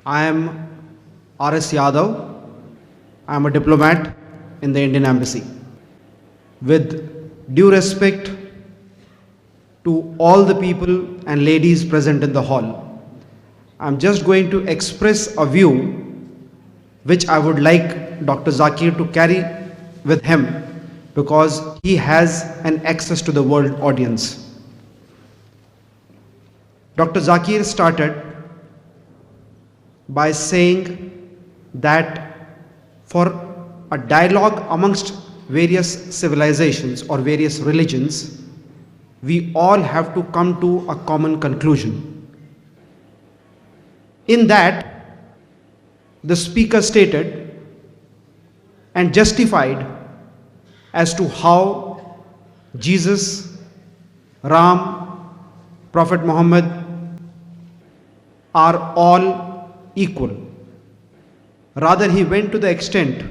I am R.S. Yadav. I am a diplomat in the Indian Embassy. With due respect to all the people and ladies present in the hall, I am just going to express a view which I would like Dr. Zakir to carry with him because he has an access to the world audience. Dr. Zakir started by saying that for a dialogue amongst various civilizations or various religions, we all have to come to a common conclusion. In that, the speaker stated and justified as to how Jesus, Ram, Prophet Muhammad are all equal. Rather, he went to the extent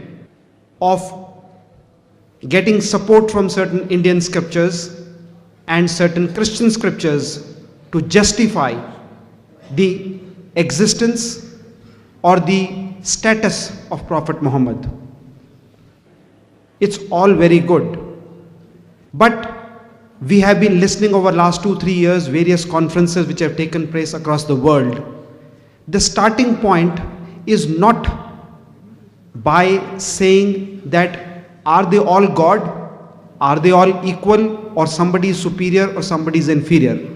of getting support from certain Indian scriptures and certain Christian scriptures to justify the existence or the status of Prophet Muhammad. It's all very good. But we have been listening over last 2-3 years, various conferences which have taken place across the world. The starting point is not by saying that are they all God, are they all equal, or somebody is superior or somebody is inferior.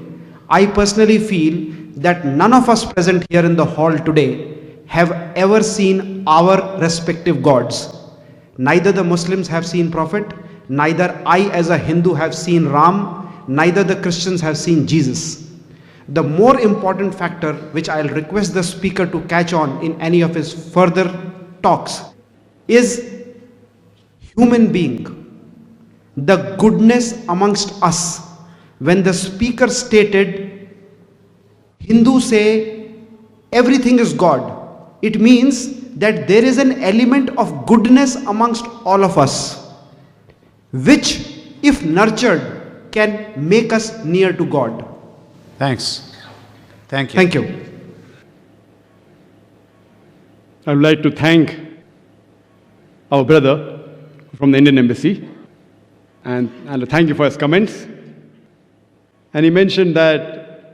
I personally feel that none of us present here in the hall today have ever seen our respective gods. Neither the Muslims have seen Prophet, neither I as a Hindu have seen Ram, neither the Christians have seen Jesus. The more important factor which I'll request the speaker to catch on in any of his further talks is human being, the goodness amongst us. When the speaker stated, Hindus say everything is God, it means that there is an element of goodness amongst all of us, which, if nurtured, can make us near to God. Thanks. Thank you. Thank you. I would like to thank our brother from the Indian Embassy and thank you for his comments. And he mentioned that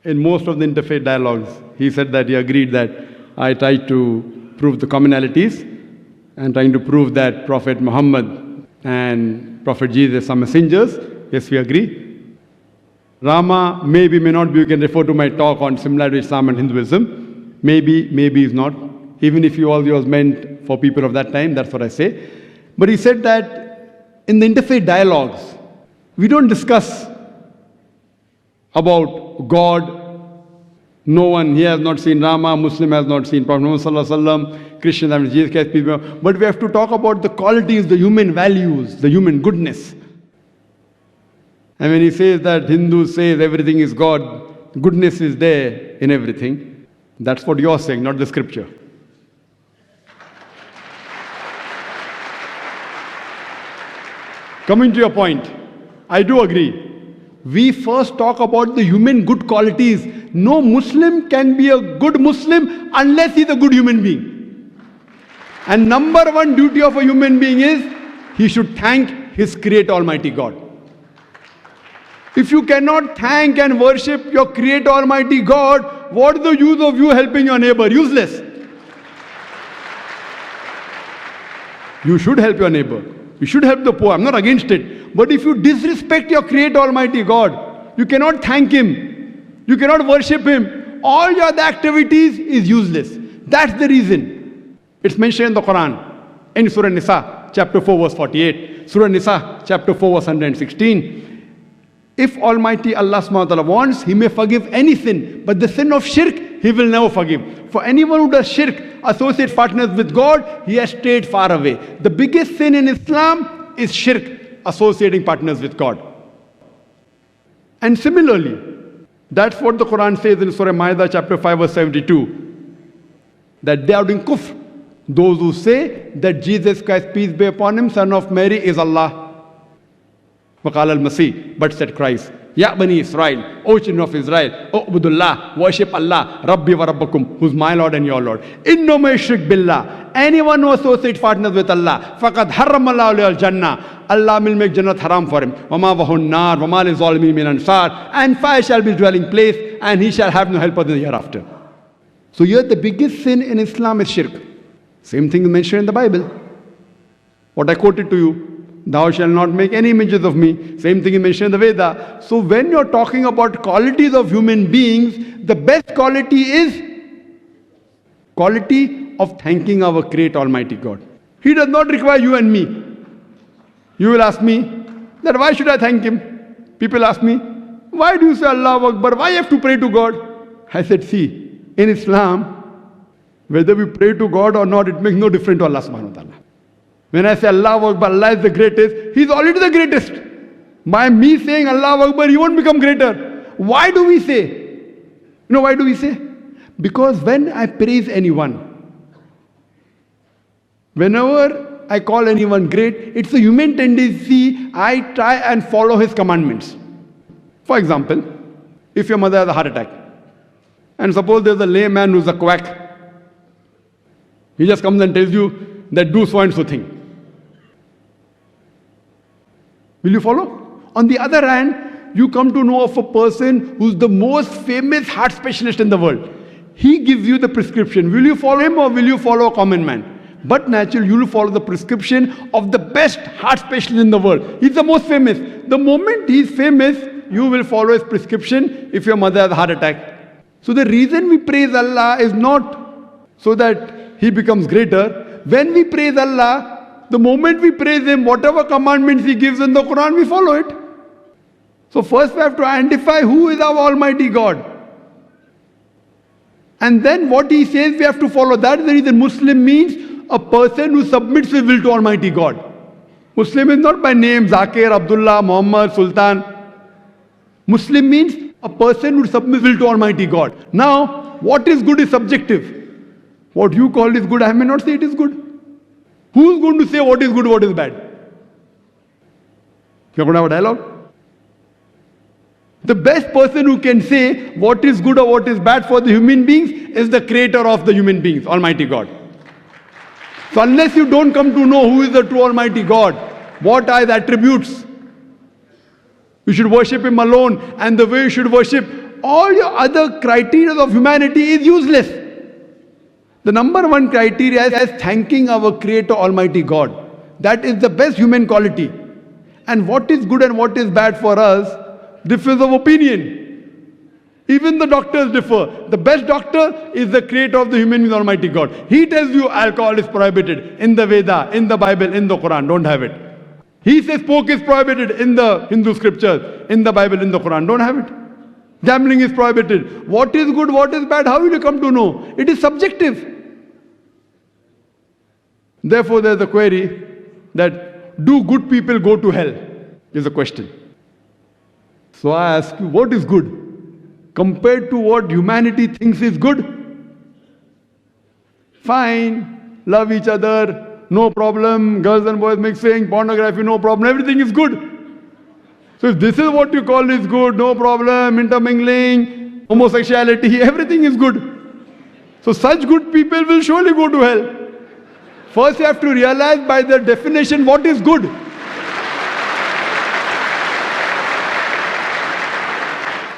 in most of the interfaith dialogues, he said that he agreed that I tried to prove the commonalities and trying to prove that Prophet Muhammad and Prophet Jesus are messengers. Yes, we agree. Rama maybe, may not be, you can refer to my talk on similarity of Islam and Hinduism. Maybe is not. Even if all yours meant for people of that time, that's what I say. But he said that in the interfaith dialogues, we don't discuss about God. No one here has not seen Rama, Muslim has not seen Prophet Muhammad Sallallahu Alaihi Wasallam, Christians have Jesus Christ, peace be upon him. But we have to talk about the qualities, the human values, the human goodness. And when he says that Hindus say everything is God, goodness is there in everything, that's what you're saying, not the scripture. Coming to your point, I do agree. We first talk about the human good qualities. No Muslim can be a good Muslim unless he's a good human being. And number one duty of a human being is he should thank his Creator Almighty God. If you cannot thank and worship your Creator Almighty God, what is the use of you helping your neighbor? Useless. You should help your neighbor. You should help the poor. I'm not against it. But if you disrespect your Creator Almighty God, you cannot thank Him. You cannot worship Him. All your other activities is useless. That's the reason. It's mentioned in the Quran. In Surah Nisa, chapter 4, verse 48. Surah Nisa, chapter 4, verse 116. If Almighty Allah subhanahu wa ta'ala wants, He may forgive any sin. But the sin of shirk, He will never forgive. For anyone who does shirk, associate partners with God, he has stayed far away. The biggest sin in Islam is shirk, associating partners with God. And similarly, that's what the Quran says in Surah Ma'idah chapter 5 verse 72. That they are doing kufr. Those who say that Jesus Christ, peace be upon him, son of Mary, is Allah. Waqala al-Masih, but said Christ. Ya Bani Israel, O children of Israel, O Ubudullah, worship Allah, Rabbi wa Rabbakum, who's my Lord and your Lord. Inno may shirk billah. Anyone who associates partners with Allah, faqad harramallahu alayhi al-jannah. Allah will make Jannat haram for him. Wama vahun nar, wama li zalimin min ansar. And fire shall be his dwelling place, and he shall have no helper in the hereafter. So here the biggest sin in Islam is shirk. Same thing is mentioned in the Bible. What I quoted to you. Thou shalt not make any images of me. Same thing is mentioned in the Veda. So when you're talking about qualities of human beings, the best quality is quality of thanking our great Almighty God. He does not require you and me. You will ask me that why should I thank him? People ask me, why do you say Allahu Akbar? Why you have to pray to God? I said, see, in Islam, whether we pray to God or not, it makes no difference to Allah subhanahu wa ta'ala. When I say Allahu Akbar, Allah is the greatest, He is already the greatest. By me saying Allahu Akbar, He won't become greater. Why do we say? You know why do we say? Because when I praise anyone, whenever I call anyone great, it's a human tendency, I try and follow his commandments. For example, if your mother has a heart attack, and suppose there's a layman who's a quack, he just comes and tells you that do so and so thing. Will you follow? On the other hand, you come to know of a person who's the most famous heart specialist in the world. He gives you the prescription. Will you follow him or will you follow a common man? But naturally, you will follow the prescription of the best heart specialist in the world. He's the most famous. The moment he's famous, you will follow his prescription if your mother has a heart attack. So the reason we praise Allah is not so that He becomes greater. When we praise Allah, the moment we praise Him, whatever commandments He gives in the Quran, we follow it. So first we have to identify who is our Almighty God. And then what He says we have to follow. That is the reason Muslim means a person who submits his will to Almighty God. Muslim is not by name, Zakir, Abdullah, Muhammad, Sultan. Muslim means a person who submits his will to Almighty God. Now, what is good is subjective. What you call is good, I may not say it is good. Who's going to say what is good, what is bad? You're going to have a dialogue? The best person who can say what is good or what is bad for the human beings is the creator of the human beings, Almighty God. So unless you don't come to know who is the true Almighty God, what are His attributes, you should worship Him alone, and the way you should worship, all your other criteria of humanity is useless. The number one criteria is thanking our Creator Almighty God. That is the best human quality. And what is good and what is bad for us differs of opinion. Even the doctors differ. The best doctor is the creator of the human being, Almighty God. He tells you alcohol is prohibited in the Veda, in the Bible, in the Quran. Don't have it. He says pork is prohibited in the Hindu scriptures, in the Bible, in the Quran. Don't have it. Gambling is prohibited. What is good, what is bad, how will you come to know? It is subjective. Therefore, there is a query that do good people go to hell? Is a question. So I ask you, what is good? Compared to what humanity thinks is good? Fine, love each other, no problem, girls and boys mixing, pornography, no problem, everything is good. So if this is what you call is good, no problem, intermingling, homosexuality, everything is good. So such good people will surely go to hell. First you have to realize by the definition what is good.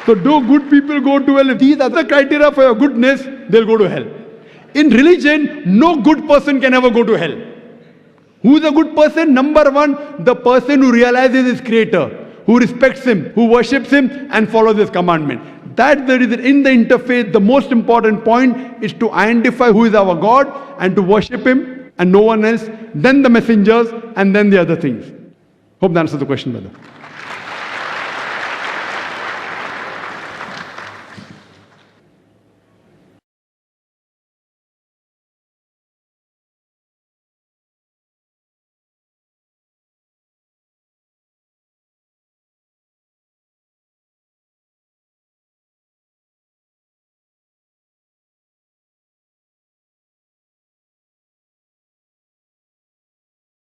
So do good people go to hell? If these are the criteria for your goodness, they'll go to hell. In religion, no good person can ever go to hell. Who is a good person? Number one, the person who realizes his creator, who respects him, who worships him and follows his commandment. That's the reason in the interfaith, the most important point is to identify who is our God and to worship him and no one else, then the messengers and then the other things. Hope that answers the question, brother.